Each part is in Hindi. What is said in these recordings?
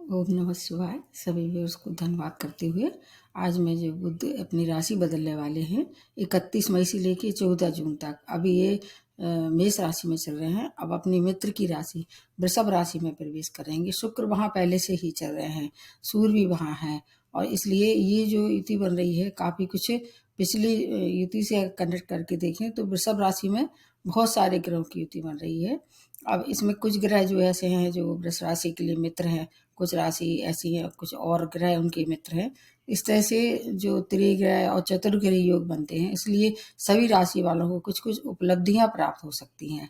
ओम नमः शिवाय। सभी व्यूअर्स को धन्यवाद करते हुए आज मैं जो बुध अपनी राशि बदलने वाले हैं 31 मई से लेके 14 जून तक। अभी ये मेष राशि में चल रहे हैं। अब अपनी मित्र की राशि वृषभ राशि में प्रवेश करेंगे। शुक्र वहाँ पहले से ही चल रहे हैं, सूर्य भी वहाँ है और इसलिए ये जो युति बन रही है काफ़ी कुछ पिछली युति से कनेक्ट करके देखें तो वृषभ राशि में बहुत सारे ग्रहों की युति बन रही है। अब इसमें कुछ ग्रह जो ऐसे हैं जो वृष राशि के लिए मित्र हैं, कुछ राशि ऐसी है, कुछ और ग्रह उनके मित्र हैं। इस तरह से जो त्रिग्रह और चतुर्ग्रह योग बनते हैं, इसलिए सभी राशि वालों को कुछ कुछ उपलब्धियां प्राप्त हो सकती हैं।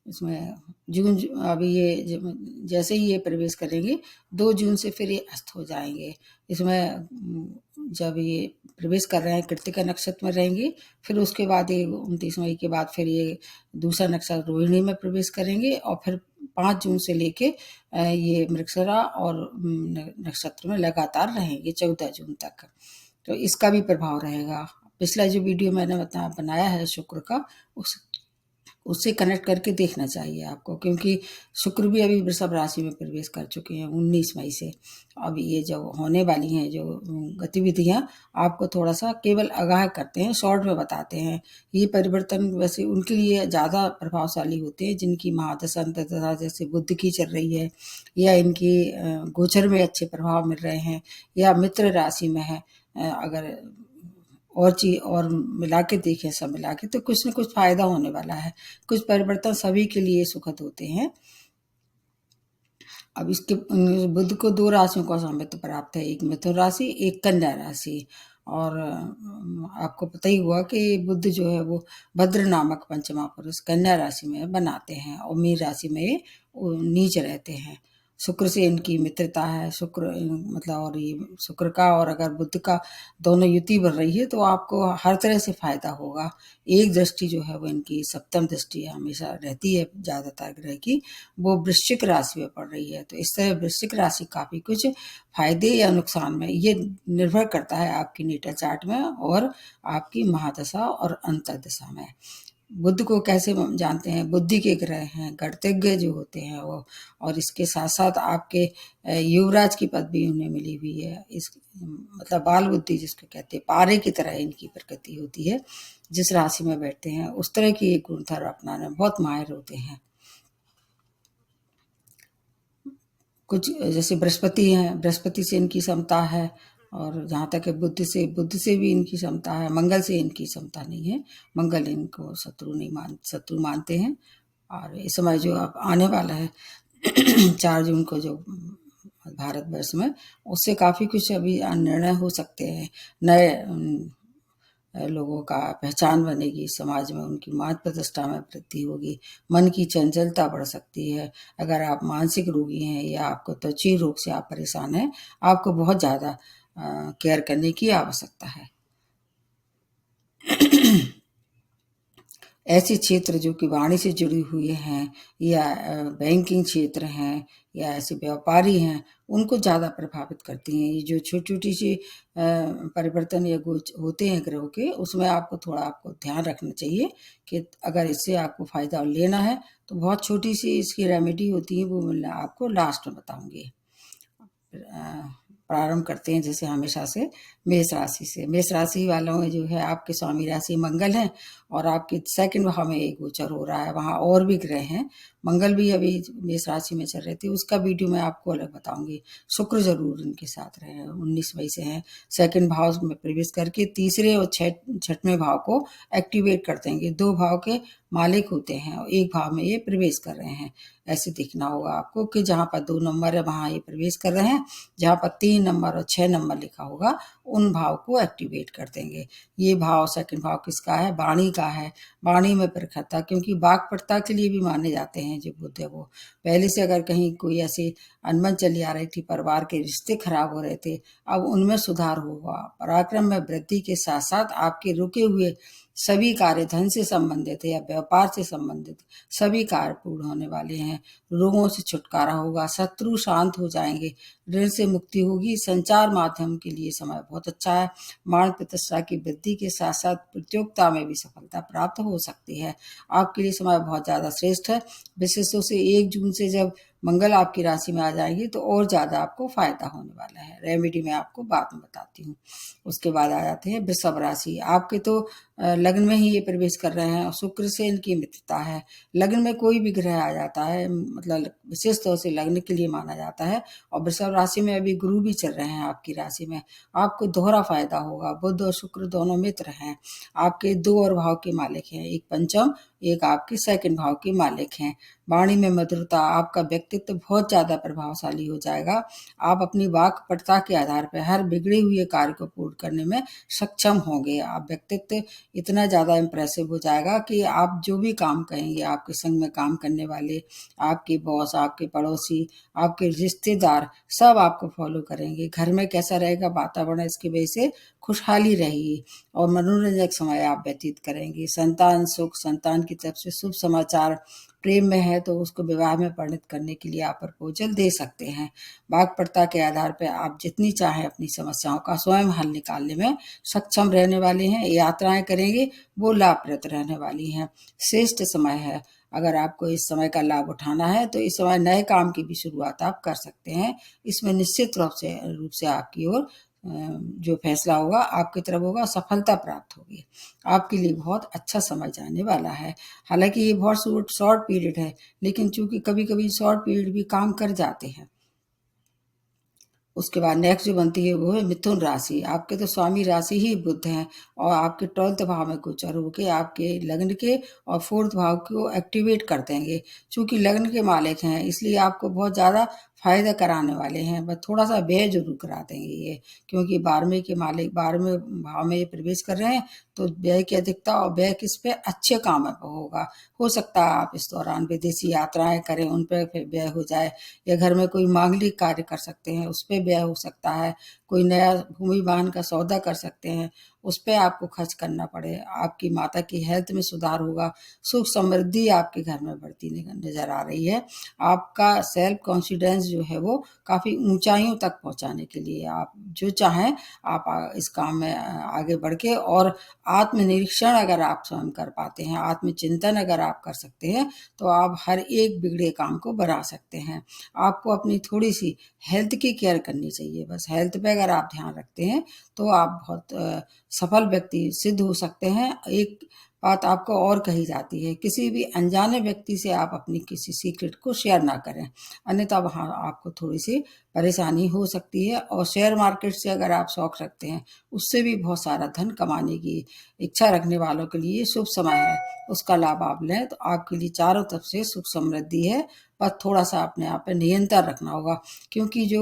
इसमें अभी ये जैसे ही ये प्रवेश करेंगे 2 जून से फिर ये अस्त हो जाएंगे। इसमें जब ये प्रवेश कर रहे हैं कृत्तिका नक्षत्र में रहेंगे, फिर उसके बाद ये 29 मई के बाद फिर ये दूसरा नक्षत्र रोहिणी में प्रवेश करेंगे और फिर 5 जून से लेके ये मृगशिरा और नक्षत्र में लगातार रहेंगे 14 जून तक। तो इसका भी प्रभाव रहेगा। पिछला जो वीडियो मैंने बनाया है शुक्र का, उससे कनेक्ट करके देखना चाहिए आपको, क्योंकि शुक्र भी अभी वृषभ राशि में प्रवेश कर चुके हैं 19 मई से। अब ये जो होने वाली हैं जो गतिविधियां आपको थोड़ा सा केवल आगाह करते हैं, शॉर्ट में बताते हैं। ये परिवर्तन वैसे उनके लिए ज़्यादा प्रभावशाली होते हैं जिनकी महादशा अंतर्दशा जैसे बुध की चल रही है, या इनकी गोचर में अच्छे प्रभाव मिल रहे हैं, या मित्र राशि में है। अगर और चीज और मिला के देखें, सब मिला के तो कुछ न कुछ फायदा होने वाला है। कुछ परिवर्तन सभी के लिए सुखद होते हैं। अब इसके बुध को 2 राशियों का स्वामित्व प्राप्त है, एक मिथुन राशि, एक कन्या राशि। और आपको पता ही हुआ कि बुध जो है वो भद्र नामक पंचमा पुरुष कन्या राशि में बनाते हैं और मीन राशि में नीच रहते हैं। शुक्र से इनकी मित्रता है, शुक्र मतलब, और ये शुक्र का और अगर बुध का दोनों युति बन रही है तो आपको हर तरह से फायदा होगा। एक दृष्टि जो है वो इनकी सप्तम दृष्टि हमेशा रहती है ज़्यादातर ग्रह की, वो वृश्चिक राशि में पड़ रही है। तो इस तरह वृश्चिक राशि काफ़ी कुछ फायदे या नुकसान में ये निर्भर करता है आपकी नेटल चार्ट में और आपकी महादशा और अंतर्दशा में। बुध को कैसे जानते हैं? बुद्धि के ग्रह हैं, गणितज्ञ जो होते हैं वो, और इसके साथ साथ आपके युवराज की पदवी उन्हें मिली हुई है। इस मतलब बाल बुद्धि जिसको कहते हैं, पारे की तरह इनकी प्रकृति होती है। जिस राशि में बैठते हैं उस तरह की एक गुणधर्म अपनाने में बहुत माहिर होते हैं। कुछ जैसे बृहस्पति हैं, बृहस्पति से इनकी समता है, और जहाँ तक है बुद्ध से भी इनकी समता है। मंगल से इनकी समता नहीं है, मंगल इनको शत्रु मानते हैं। और इस समय जो अब आने वाला है 4 जून को जो भारतवर्ष में, उससे काफ़ी कुछ अभी निर्णय हो सकते हैं। नए लोगों का पहचान बनेगी, समाज में उनकी मान प्रतिष्ठा में वृद्धि होगी, मन की चंचलता बढ़ सकती है। अगर आप मानसिक रोगी हैं या आपको त्वचा रोग से आप परेशान हैं, आपको बहुत ज़्यादा केयर करने की आवश्यकता है। ऐसे क्षेत्र जो कि वाणी से जुड़ी हुई हैं, या बैंकिंग क्षेत्र हैं, या ऐसे व्यापारी हैं, उनको ज़्यादा प्रभावित करती हैं। ये जो छोटी-छोटी सी परिवर्तन या गोच होते हैं ग्रहों के, उसमें आपको ध्यान रखना चाहिए कि अगर इससे आपको फ़ायदा लेना है तो बहुत छोटी सी इसकी रेमेडी होती है, वो मैं आपको लास्ट में बताऊँगी। प्रारंभ करते हैं जैसे हमेशा से मेष राशि से। मेष राशि वालों में जो है आपके स्वामी राशि मंगल है, और आपके 2nd भाव में एक गोचर हो रहा है, वहाँ और भी ग्रह हैं। मंगल भी अभी मेष राशि में चल रहे थे, उसका वीडियो मैं आपको अलग बताऊंगी। शुक्र जरूर इनके साथ रहे, 19 मई से हैं। 2nd भाव में प्रवेश करके तीसरे और छठवें भाव को एक्टिवेट कर देंगे। 2 भाव के मालिक होते हैं और 1 भाव में ये प्रवेश कर रहे हैं। ऐसे देखना होगा आपको कि जहाँ पर 2 नंबर है वहाँ ये प्रवेश कर रहे हैं, जहाँ पर 3 नंबर और 6 नंबर लिखा होगा उन भाव को एक्टिवेट कर देंगे। ये भाव 2nd भाव किसका है? वाणी का है। वाणी में प्रखरता, क्योंकि वाक्पटुता के लिए भी माने जाते हैं जो बुध है वो। पहले से अगर कहीं कोई ऐसी अनबन चली आ रही थी, परिवार के रिश्ते खराब हो रहे थे, अब उनमें सुधार होगा। पराक्रम में वृद्धि के साथ साथ आपके रुके हुए सभी कार्य, धन से संबंधित है या व्यापार से संबंधित, सभी कार्य पूर्ण होने वाले हैं। रोगों से छुटकारा होगा, शत्रु शांत हो जाएंगे, ऋण से मुक्ति होगी। संचार माध्यम के लिए समय बहुत अच्छा है। मान प्रतिष्ठा की वृद्धि के साथ साथ प्रतियोगिता में भी सफलता प्राप्त हो सकती है। आपके लिए समय बहुत ज़्यादा श्रेष्ठ है। विशेषतों से 1 जून से जब मंगल आपकी राशि में आ जाएंगी तो और ज़्यादा आपको फायदा होने वाला है। रेमेडी मैं आपको बाद में बताती हूँ। उसके बाद आ जाते हैं वृषभ राशि। आपके तो लग्न में ही ये प्रवेश कर रहे हैं और शुक्र से इनकी मित्रता है। लग्न में कोई भी ग्रह आ जाता है, मतलब विशेष तौर से लग्न के लिए माना जाता है। और वृषभ राशि में अभी गुरु भी चल रहे हैं आपकी राशि में, आपको दोहरा फायदा होगा। बुध और शुक्र दोनों मित्र हैं, आपके 2 और भाव के मालिक हैं, एक पंचम एक आपके सेकंड भाव के मालिक हैं। वाणी में मधुरता, आपका व्यक्तित्व बहुत ज्यादा प्रभावशाली हो जाएगा। आप अपनी वाक्पटुता के आधार पर हर बिगड़े हुए कार्य को पूर्ण करने में सक्षम होंगे। आप व्यक्तित्व इतना ज्यादा इम्प्रेसिव हो जाएगा कि आप जो भी काम कहेंगे, आपके संग में काम करने वाले, आपके बॉस, आपके पड़ोसी, आपके रिश्तेदार सब आपको फॉलो करेंगे। घर में कैसा रहेगा वातावरण, इसकी वजह से खुशहाली रहेगी और मनोरंजक समय आप व्यतीत करेंगे। संतान सुख, संतान की तरफ से शुभ समाचार, प्रेम में है तो उसको विवाह में परिणत करने के लिए आप प्रपोजल दे सकते हैं। वाक्पटुता के आधार पर आप जितनी चाहें अपनी समस्याओं का स्वयं हल निकालने में सक्षम रहने वाले हैं। यात्राएं करेंगे वो लाभप्रद रहने वाली हैं। श्रेष्ठ समय है, अगर आपको इस समय का लाभ उठाना है तो इस समय नए काम की भी शुरुआत आप कर सकते हैं। इसमें निश्चित रूप से आपकी ओर जो फैसला होगा आपकी तरफ होगा, सफलता प्राप्त होगी। आपके लिए बहुत अच्छा समय जाने वाला है। हालांकि ये बहुत शॉर्ट पीरियड है, लेकिन चूंकि कभी कभी शॉर्ट पीरियड भी काम कर जाते हैं। उसके बाद नेक्स्ट जो बनती है वो है मिथुन राशि। आपके तो स्वामी राशि ही बुध हैं और आपके 12th भाव में गोचर होके आपके लग्न के और 4th भाव को एक्टिवेट कर देंगे। चूंकि लग्न के मालिक हैं इसलिए आपको बहुत ज़्यादा फायदा कराने वाले हैं, बस थोड़ा सा व्यय जरूर करा देंगे ये, क्योंकि 12वें के मालिक 12वें भाव में ये प्रवेश कर रहे हैं तो व्यय की अधिकता और व्यय किस पे, अच्छे काम में होगा। हो सकता है आप इस दौरान विदेशी यात्राएं करें, उन पर फिर व्यय हो जाए, या घर में कोई मांगलिक कार्य कर सकते हैं उस पर व्यय हो सकता है, कोई नया भूमि वाहन का सौदा कर सकते हैं उस पर आपको खर्च करना पड़े। आपकी माता की हेल्थ में सुधार होगा, सुख समृद्धि आपके घर में बढ़ती नजर आ रही है। आपका सेल्फ कॉन्फिडेंस जो है वो काफ़ी ऊंचाइयों तक पहुंचाने के लिए आप जो चाहें आप इस काम में आगे बढ़ के, और आत्मनिरीक्षण अगर आप स्वयं कर पाते हैं, आत्मचिंतन अगर आप कर सकते हैं तो आप हर एक बिगड़े काम को बढ़ा सकते हैं। आपको अपनी थोड़ी सी हेल्थ की केयर करनी चाहिए, बस हेल्थ पे अगर आप ध्यान रखते हैं तो आप बहुत सफल व्यक्ति सिद्ध हो सकते हैं। एक बात आपको और कही जाती है, किसी भी अनजाने व्यक्ति से आप अपनी किसी सीक्रेट को शेयर ना करें, अन्यथा वहाँ आपको थोड़ी सी परेशानी हो सकती है। और शेयर मार्केट से अगर आप शौक रखते हैं उससे भी बहुत सारा धन कमाने की इच्छा रखने वालों के लिए शुभ समय है, उसका लाभ आप लें तो आपके लिए चारों तरफ से सुख समृद्धि है। पर थोड़ा सा अपने आप पे नियंत्रण रखना होगा, क्योंकि जो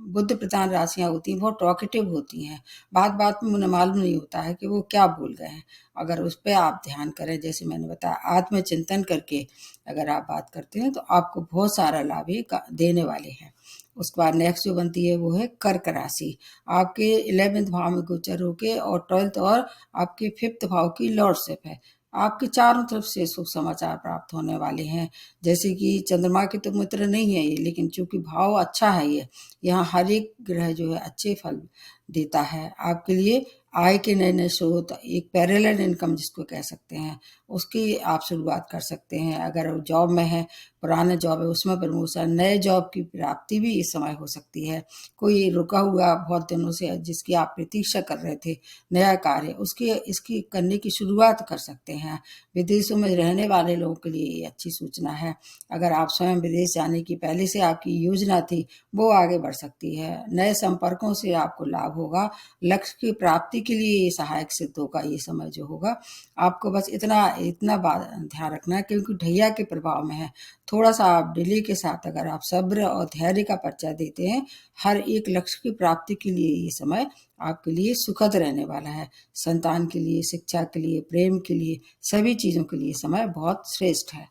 बुद्ध प्रधान राशियां होती हैं बहुत टॉकेटिव होती हैं, बात बात में उन्हें मालूम नहीं होता है कि वो क्या बोल गए हैं। अगर उस पर आप ध्यान करें, जैसे मैंने बताया आत्मचिंतन करके अगर आप बात करते हैं तो आपको बहुत सारा लाभ ये देने वाले हैं। उसके बाद नेक्स्ट जो बनती है वो है कर्क राशि। आपके 11th भाव में गोचर होके और 12th और आपके 5th भाव की लॉर्डशिप है। आपके चारों तरफ से सुख समाचार प्राप्त होने वाले हैं। जैसे कि चंद्रमा के तो मित्र नहीं है ये, लेकिन चूंकि भाव अच्छा है ये, यहाँ हर एक ग्रह जो है अच्छे फल देता है आपके लिए। आय के नए नए स्रोत, एक पैरेलल इनकम जिसको कह सकते हैं, उसकी आप शुरुआत कर सकते हैं। अगर जॉब में है, पुराने जॉब है उसमें प्रमोशन, नए जॉब की प्राप्ति भी इस समय हो सकती है। कोई रुका हुआ बहुत दिनों से जिसकी आप प्रतीक्षा कर रहे थे नया कार्य, उसकी इसकी करने की शुरुआत कर सकते हैं। विदेशों में रहने वाले लोगों के लिए ये अच्छी सूचना है। अगर आप स्वयं विदेश जाने की पहले से आपकी योजना थी वो आगे बढ़ सकती है। नए संपर्कों से आपको लाभ होगा। लक्ष्य की प्राप्ति के लिए ये सहायक सिद्ध होगा ये समय जो होगा। आपको बस इतना इतना बात ध्यान रखना है, क्योंकि ढैया के प्रभाव में है, थोड़ा सा आप डिले के साथ अगर आप सब्र और धैर्य का परिचय देते हैं, हर एक लक्ष्य की प्राप्ति के लिए ये समय आपके लिए सुखद रहने वाला है। संतान के लिए, शिक्षा के लिए, प्रेम के लिए, सभी चीजों के लिए समय बहुत श्रेष्ठ है।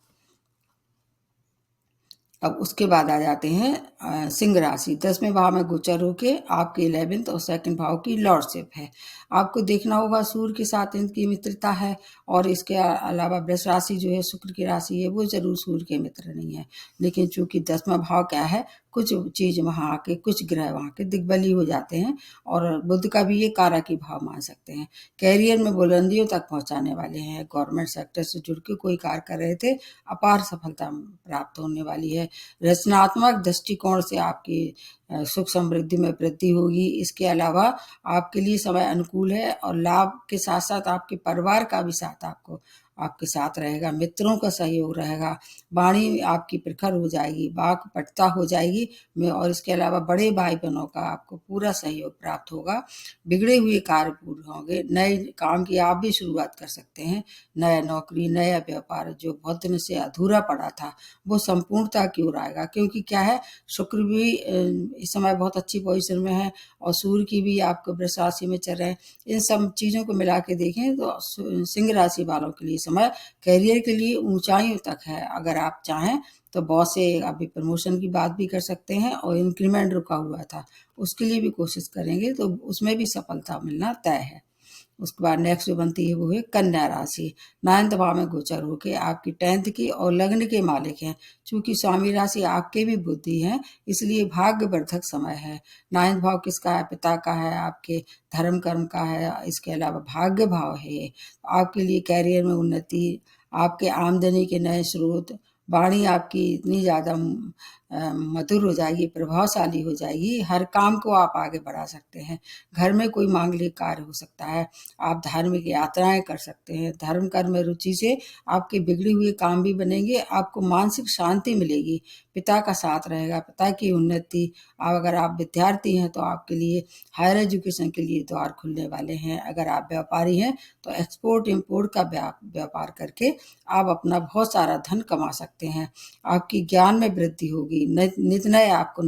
अब उसके बाद आ जाते हैं सिंह राशि। 10वें भाव में गोचर होके आपके 11th और 2nd भाव की लॉर्डशिप है। आपको देखना होगा सूर्य के साथ इनकी मित्रता है, और इसके अलावा वृष राशि जो है शुक्र की राशि है, वो जरूर सूर्य के मित्र नहीं है, लेकिन चूंकि 10वां भाव क्या है, कुछ चीज वहाँ आके, कुछ ग्रह वहाँ के दिग्बली हो जाते हैं, और बुध का भी ये कारकी भाव मान सकते हैं। कैरियर में बुलंदियों तक पहुंचाने वाले हैं। गवर्नमेंट सेक्टर से जुड़ के कोई कार्य कर रहे थे, अपार सफलता प्राप्त होने वाली है। है। रचनात्मक दृष्टिकोण से आपकी सुख समृद्धि में वृद्धि होगी। इसके अलावा आपके लिए समय अनुकूल है और लाभ के साथ साथ आपके परिवार का भी साथ आपके साथ रहेगा, मित्रों का सहयोग रहेगा, वाणी आपकी प्रखर हो जाएगी, वाक पटुता हो जाएगी और इसके अलावा बड़े भाई बहनों का आपको पूरा सहयोग प्राप्त होगा। बिगड़े हुए कार्य पूरे होंगे, नए काम की आप भी शुरुआत कर सकते हैं। नया नौकरी, नया व्यापार जो बहुत दिन से अधूरा पड़ा था वो संपूर्णता की ओर आएगा, क्योंकि क्या है, शुक्र भी इस समय बहुत अच्छी पोजीशन में है और सूर्य की भी आपको वृष राशि में चल रहे हैं। इन सब चीज़ों को मिला के देखें तो सिंह राशि वालों के लिए समय करियर के लिए ऊंचाइयों तक है। अगर आप चाहें तो बॉस से अभी प्रमोशन की बात भी कर सकते हैं और इंक्रीमेंट रुका हुआ था उसके लिए भी कोशिश करेंगे तो उसमें भी सफलता मिलना तय है। उसके बाद नेक्स्ट जो बनती है वो है कन्या राशि। 9th भाव में गोचर होके आपकी 10th की और लग्न के मालिक हैं। चूंकि स्वामी राशि आपके भी बुद्धि है इसलिए भाग्यवर्धक समय है। 9th भाव किसका है? पिता का है, आपके धर्म कर्म का है, इसके अलावा भाग्य भाव है ये। आपके लिए कैरियर में उन्नति, आपके आमदनी के नए स्रोत, वाणी आपकी इतनी ज़्यादा मधुर हो जाएगी, प्रभावशाली हो जाएगी, हर काम को आप आगे बढ़ा सकते हैं। घर में कोई मांगलिक कार्य हो सकता है, आप धार्मिक यात्राएं कर सकते हैं। धर्म कर्म में रुचि से आपके बिगड़े हुए काम भी बनेंगे, आपको मानसिक शांति मिलेगी, पिता का साथ रहेगा, पिता की उन्नति। अगर आप विद्यार्थी हैं तो आपके लिए हायर एजुकेशन के लिए द्वार खुलने वाले हैं। अगर आप व्यापारी हैं तो एक्सपोर्ट इम्पोर्ट का व्यापार करके आप अपना बहुत सारा धन कमा सकते हैं। आपकी ज्ञान में वृद्धि होगी, नित नए आपको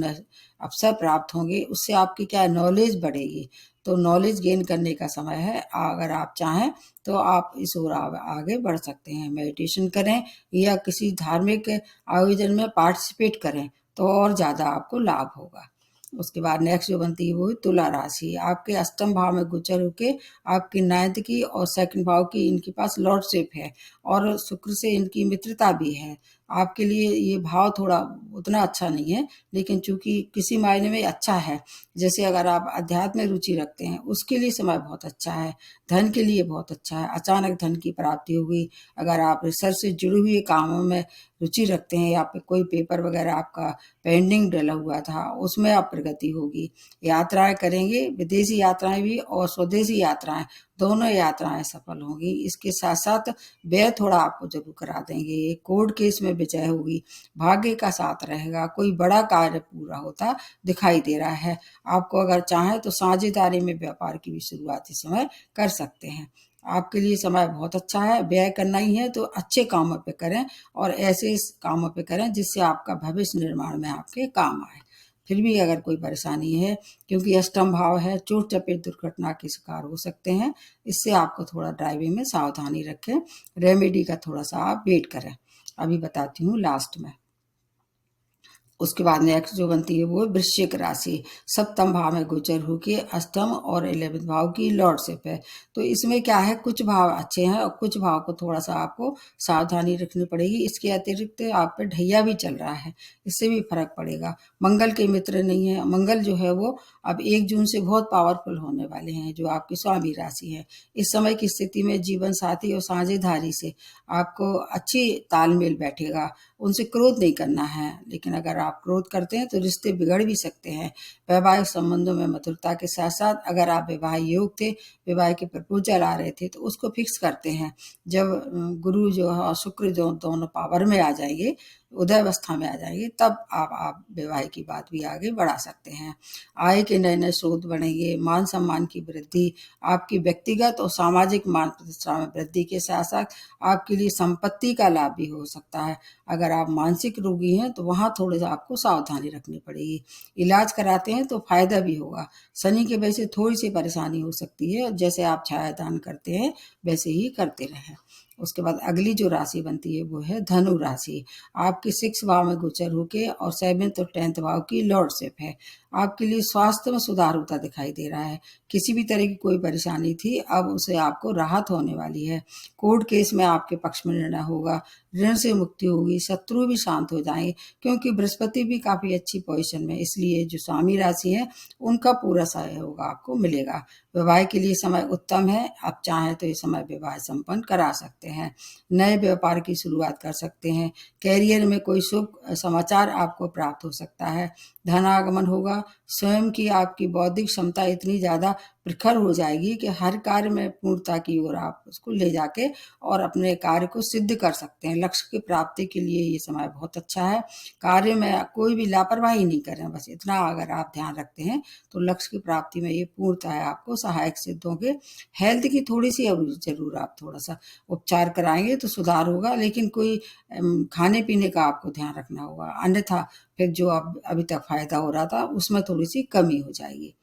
अवसर प्राप्त होंगे, उससे आपकी क्या नॉलेज बढ़ेगी। तो नॉलेज गेन करने का समय है। अगर आप चाहें तो आप इस ओर आगे बढ़ सकते हैं। मेडिटेशन करें या किसी धार्मिक आयोजन में पार्टिसिपेट करें तो और ज़्यादा आपको लाभ होगा। उसके बाद नेक्स्ट जो बनती है वो है तुला राशि। आपके अष्टम भाव में गोचर होके आपकी 9th की और 2nd भाव की इनके पास लॉर्डशिप है और शुक्र से इनकी मित्रता भी है। आपके लिए ये भाव थोड़ा उतना अच्छा नहीं है, लेकिन चूंकि किसी मायने में अच्छा है। जैसे अगर आप अध्यात्म में रुचि रखते हैं उसके लिए समय बहुत अच्छा है, धन के लिए बहुत अच्छा है, अचानक धन की प्राप्ति होगी। अगर आप रिसर्च से जुड़े हुए कामों में रुचि रखते हैं या फिर कोई पेपर वगैरह आपका पेंडिंग डला हुआ था उसमें आप प्रगति होगी। यात्राएं करेंगे, विदेशी यात्राएं भी और स्वदेशी यात्राएं, दोनों यात्राएं सफल होंगी। इसके साथ साथ व्यय थोड़ा आपको जरूर करा देंगे। कोर्ट केस में विजय होगी, भाग्य का साथ रहेगा, कोई बड़ा कार्य पूरा होता दिखाई दे रहा है। आपको अगर चाहें तो साझेदारी में व्यापार की भी शुरुआत इस समय कर सकते हैं। आपके लिए समय बहुत अच्छा है। व्यय करना ही है तो अच्छे कामों पे करें और ऐसे कामों पे करें जिससे आपका भविष्य निर्माण में आपके काम आए। फिर भी अगर कोई परेशानी है, क्योंकि अष्टम भाव है, चोट चपेट दुर्घटना के शिकार हो सकते हैं, इससे आपको थोड़ा ड्राइविंग में सावधानी रखें। रेमेडी का थोड़ा सा आप वेट करें। अभी बताती हूँ लास्ट में। उसके बाद नेक्स्ट जो बनती है वो वृश्चिक राशि। 7th भाव में गोचर होके अष्टम और 11th भाव की लॉर्डशिप है। तो इसमें क्या है, कुछ भाव अच्छे हैं और कुछ भाव को थोड़ा सा आपको सावधानी रखनी पड़ेगी। इसके अतिरिक्त आप पे ढैया भी चल रहा है, इससे भी फर्क पड़ेगा। मंगल के मित्र नहीं है, मंगल जो है वो अब 1 जून से बहुत पावरफुल होने वाले हैं, जो आपकी स्वामी राशि है। इस समय की स्थिति में जीवन साथी और साझेदारी से आपको अच्छी तालमेल बैठेगा। उनसे क्रोध नहीं करना है, लेकिन अगर आप क्रोध करते हैं तो रिश्ते बिगड़ भी सकते हैं। वैवाहिक संबंधों में मधुरता के साथ साथ अगर आप विवाह योग थे, विवाह के प्रपोजल आ रहे थे तो उसको फिक्स करते हैं। जब गुरु जो है और शुक्र जो दोनों पावर में आ जाएंगे, उदय अवस्था में आ जाएंगे, तब आप विवाह की बात भी आगे बढ़ा सकते हैं। आय के नए नए स्रोत बनेंगे, मान सम्मान की वृद्धि, आपकी व्यक्तिगत और सामाजिक मान प्रतिष्ठा में वृद्धि के साथ साथ आपके लिए संपत्ति का लाभ भी हो सकता है। अगर आप मानसिक रोगी हैं तो वहाँ थोड़ा सा आपको सावधानी रखनी पड़ेगी। इलाज कराते हैं तो फायदा भी होगा। शनि की वजह से थोड़ी सी परेशानी हो सकती है, जैसे आप छायादान करते हैं वैसे ही करते रहें। उसके बाद अगली जो राशि बनती है वो है धनु राशि। आपके 6th भाव में गोचर होके और 7th और 10th भाव की लॉर्डशिप है। आपके लिए स्वास्थ्य में सुधार होता दिखाई दे रहा है। किसी भी तरह की कोई परेशानी थी, अब उसे आपको राहत होने वाली है। कोर्ट केस में आपके पक्ष में निर्णय होगा, ऋण से मुक्ति होगी, शत्रु भी शांत हो जाएंगे, क्योंकि बृहस्पति भी काफी अच्छी पोजीशन में, इसलिए जो स्वामी राशि है उनका पूरा सहयोग आपको मिलेगा। विवाह के लिए समय उत्तम है, आप चाहें तो ये समय विवाह संपन्न करा सकते हैं। नए व्यापार की शुरुआत कर सकते हैं। कैरियर में कोई शुभ समाचार आपको प्राप्त हो सकता है। धनागमन होगा। स्वयं की आपकी बौद्धिक क्षमता इतनी ज्यादा प्रखर हो जाएगी कि हर कार्य में पूर्णता की ओर आप उसको ले जाके और अपने कार्य को सिद्ध कर सकते हैं। लक्ष्य की प्राप्ति के लिए ये समय बहुत अच्छा है। कार्य में कोई भी लापरवाही नहीं करें, बस इतना अगर आप ध्यान रखते हैं तो लक्ष्य की प्राप्ति में ये पूर्णतः है आपको सहायक सिद्ध होंगे। हेल्थ की थोड़ी सी अब जरूर आप थोड़ा सा उपचार कराएंगे तो सुधार होगा, लेकिन कोई खाने पीने का आपको ध्यान रखना होगा, अन्यथा फिर जो अब अभी तक फायदा हो रहा था उसमें थोड़ी सी कमी हो जाएगी।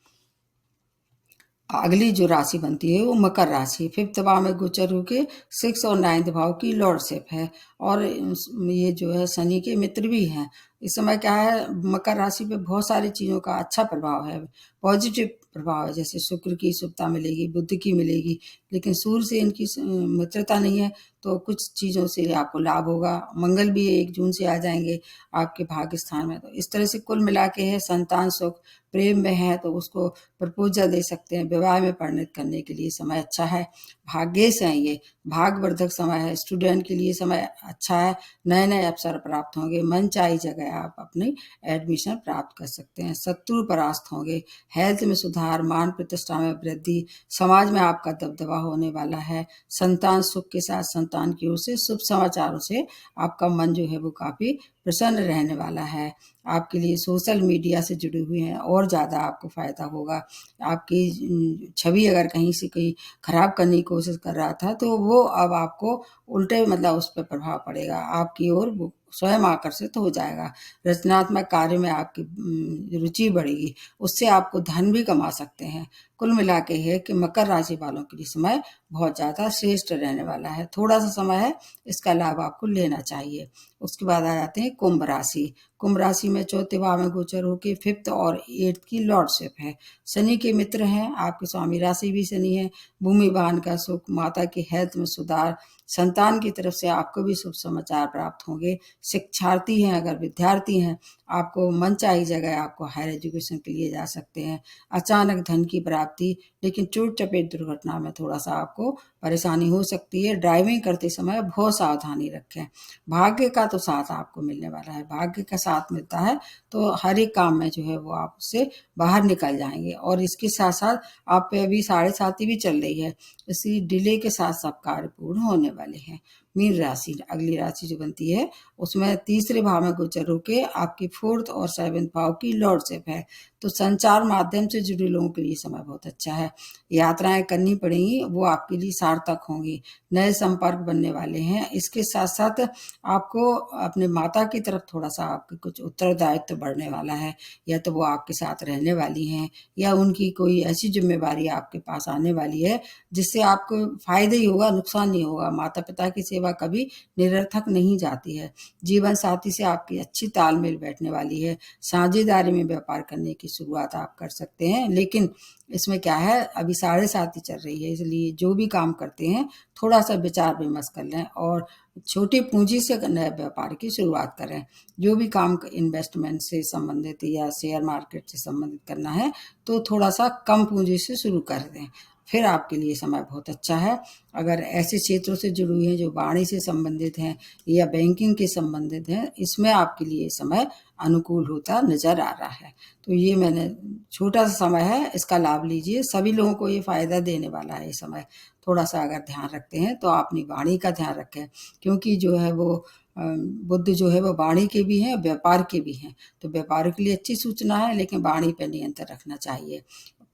अगली जो राशि बनती है वो मकर राशि, फिफ्थ भाव में गोचर होके 6 और 9 भाव की लॉर्डशिप है, और ये जो है शनि के मित्र भी हैं। इस समय क्या है, मकर राशि पे बहुत सारी चीजों का अच्छा प्रभाव है, पॉजिटिव प्रभाव है, जैसे शुक्र की शुभता मिलेगी, बुध की मिलेगी, लेकिन सूर्य से इनकी मित्रता नहीं है तो कुछ चीजों से आपको लाभ होगा। मंगल भी 1 जून से आ जाएंगे आपके भाग्य स्थान में, तो इस तरह से कुल मिला के है संतान सुख, प्रेम में है तो उसको प्रपोजल दे सकते हैं, विवाह में परिणत करने के लिए समय अच्छा है। भाग्येश है, ये भाग्यवर्धक समय है, स्टूडेंट के लिए समय अच्छा है। नए नए अवसर प्राप्त होंगे, मन चाही जगह आप अपनी एडमिशन प्राप्त कर सकते हैं। शत्रु परास्त होंगे, हेल्थ में सुधार, मान प्रतिष्ठा में वृद्धि, समाज में आपका दबदबा होने वाला है। संतान सुख के साथ संतान की ओर से शुभ समाचारों से आपका मन जो है वो काफी प्रसन्न रहने वाला है। आपके लिए सोशल मीडिया से जुड़े हुए हैं और ज़्यादा आपको फ़ायदा होगा। आपकी छवि अगर कहीं से कहीं खराब करने की कोशिश कर रहा था तो वो अब आपको उल्टे मतलब उस पर प्रभाव पड़ेगा, आपकी ओर वो स्वयं आकर्षित हो जाएगा। रचनात्मक कार्य में आपकी रुचि बढ़ेगी, उससे आपको धन भी कमा सकते हैं। कुल मिला के है कि मकर राशि वालों के लिए समय बहुत ज़्यादा श्रेष्ठ रहने वाला है। थोड़ा सा समय है, इसका लाभ आपको लेना चाहिए। उसके बाद आ जाते हैं कुंभ राशि। कुंभ राशि में चौथे भाव में गोचर होकर 5th और 8th की लॉर्डशिप है। शनि के मित्र हैं, आपके स्वामी राशि भी शनि है। भूमि वाहन का सुख, माता की हेल्थ में सुधार, संतान की तरफ से आपको भी शुभ समाचार प्राप्त होंगे। शिक्षार्थी हैं, अगर विद्यार्थी हैं, आपको मनचाही जगह आपको हायर एजुकेशन के लिए जा सकते हैं। अचानक धन की प्राप्ति, लेकिन चोट चपेट दुर्घटना में थोड़ा सा आपको परेशानी हो सकती है। ड्राइविंग करते समय बहुत सावधानी रखें। भाग्य का तो साथ आपको मिलने वाला है, भाग्य का साथ मिलता है तो हर एक काम में जो है वो आप उससे बाहर निकल जाएंगे। और इसके साथ साथ आप पे अभी 7.5 भी चल रही है, इसी डिले के साथ सब कार्य पूर्ण होने वाले हैं। मीन राशि, अगली राशि जो बनती है उसमें तीसरे भाव में गोचर होके आपकी 4th और 7th भाव की लॉर्डशिप है, तो संचार माध्यम से जुड़े लोगों के लिए समय बहुत अच्छा है। यात्राएं करनी पड़ेंगी, वो आपके लिए सार्थक होंगी। नए संपर्क बनने वाले हैं। इसके साथ साथ आपको अपने माता की तरफ थोड़ा सा आपके कुछ उत्तरदायित्व बढ़ने वाला है, या तो वो आपके साथ रहने वाली हैं या उनकी कोई ऐसी जिम्मेवारी आपके पास आने वाली है जिससे आपको फायदा ही होगा, नुकसान नहीं होगा। माता पिता की सेवा कभी निरर्थक नहीं जाती है। जीवन साथी से आपकी अच्छी तालमेल बैठने वाली है। साझेदारी में व्यापार करने की शुरुआत आप कर सकते हैं, लेकिन इसमें क्या है, अभी 7.5 ही चल रही है, इसलिए जो भी काम करते हैं थोड़ा सा विचार विमर्श कर लें और छोटी पूंजी से नए व्यापार की शुरुआत करें। जो भी काम इन्वेस्टमेंट से संबंधित या शेयर मार्केट से संबंधित करना है तो थोड़ा सा कम पूंजी से शुरू कर दें, फिर आपके लिए समय बहुत अच्छा है। अगर ऐसे क्षेत्रों से जुड़ी हुई हैं जो वाणी से संबंधित हैं या बैंकिंग के संबंधित हैं, इसमें आपके लिए समय अनुकूल होता नजर आ रहा है। तो ये मैंने छोटा सा समय है, इसका लाभ लीजिए। सभी लोगों को ये फायदा देने वाला है। ये समय थोड़ा सा अगर ध्यान रखते हैं तो अपनी वाणी का ध्यान रखें, क्योंकि जो है वो बुद्ध जो है वो वाणी के भी हैं, व्यापार के भी हैं। तो व्यापार के लिए अच्छी सूचना है, लेकिन वाणी पर नियंत्रण रखना चाहिए।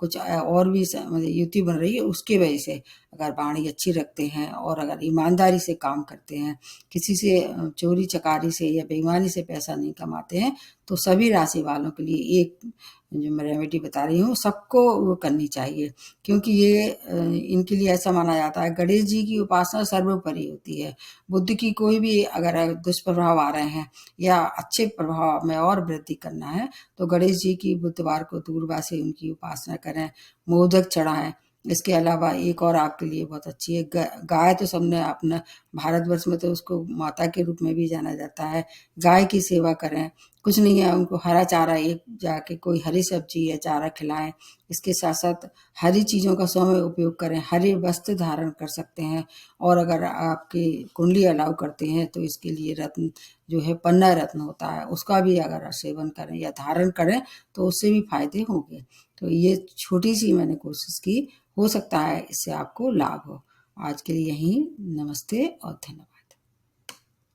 कुछ और भी मतलब युति बन रही है, उसकी वजह से अगर वाणी अच्छी रखते हैं और अगर ईमानदारी से काम करते हैं, किसी से चोरी चकारी से या बेईमानी से पैसा नहीं कमाते हैं, तो सभी राशि वालों के लिए एक जो मैं रेमेडी बता रही हूँ सबको वो करनी चाहिए, क्योंकि ये इनके लिए ऐसा माना जाता है गणेश जी की उपासना सर्वोपरि होती है। बुद्ध की कोई भी अगर दुष्प्रभाव आ रहे हैं या अच्छे प्रभाव में और वृद्धि करना है तो गणेश जी की बुधवार को दूरबा से उनकी उपासना करें, मोदक चढ़ाएं। इसके अलावा एक और आपके लिए बहुत अच्छी है, गाय तो सबने अपना भारतवर्ष में तो उसको माता के रूप में भी जाना जाता है। गाय की सेवा करें, कुछ नहीं है उनको हरा चारा एक जाके कोई हरी सब्जी या चारा खिलाएं। इसके साथ साथ हरी चीज़ों का समय उपयोग करें, हरे वस्त्र धारण कर सकते हैं। और अगर आपकी कुंडली अलाउ करते हैं तो इसके लिए रत्न जो है पन्ना रत्न होता है उसका भी अगर सेवन करें या धारण करें तो उससे भी फायदे होंगे। तो ये छोटी सी मैंने कोशिश की, हो सकता है इससे आपको लाभ हो। आज के लिए यहीं, नमस्ते और धन्यवाद।